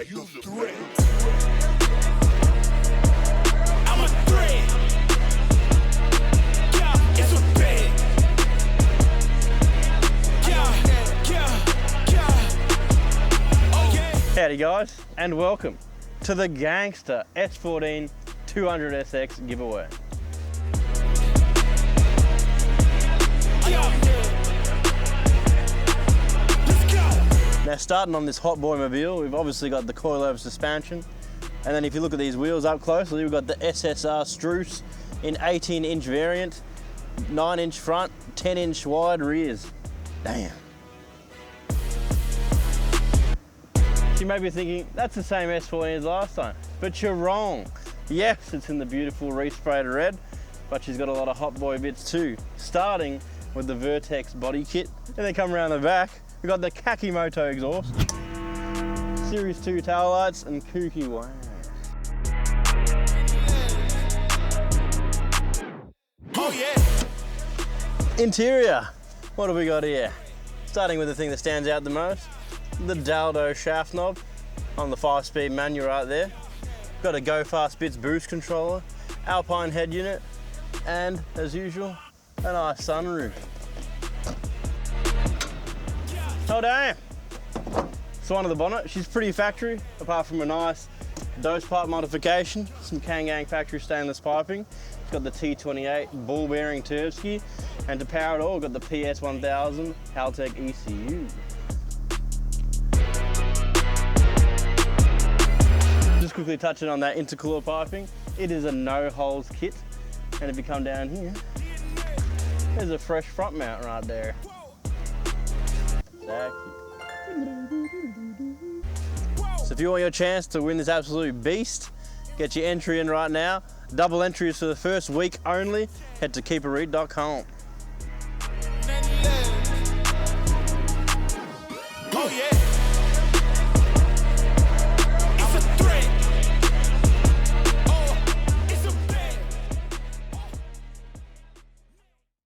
you threat. I'm a threat. Yeah, it's a bet. Yeah. Oh yeah. Howdy guys, and welcome to the Gangster S14 200SX giveaway. Now starting on this hot boy mobile, we've obviously got the Coilovers Suspension, and then if you look at these wheels up closely, we've got the SSR Strusse in 18-inch variant, 9-inch front, 10-inch wide rears. Damn. You may be thinking, that's the same S14 as last time, but you're wrong. Yes, it's in the beautiful Respray red, but she's got a lot of hot boy bits too, starting with the Vertex Body Kit. And then come around the back, we've got the Kakimoto exhaust, Series 2 taillights, and Kouki wires. Oh yeah. Interior, what have we got here? Starting with the thing that stands out the most, the Daldo shaft knob on the 5-speed manual right there. Got a Go Fast Bits boost controller, Alpine head unit, and as usual, a nice sunroof. Oh damn! So under the bonnet, she's pretty factory, apart from a nice dose pipe modification, some Kangang factory stainless piping. It's got the T28 ball bearing Turbski, and to power it all, got the PS1000 Haltech ECU. Just quickly touching on that intercooler piping, it is a no holes kit, and if you come down here, there's a fresh front mount right there. So if you want your chance to win this absolute beast, get your entry in right now. Double entries for the first week only. Head to keepareet.com.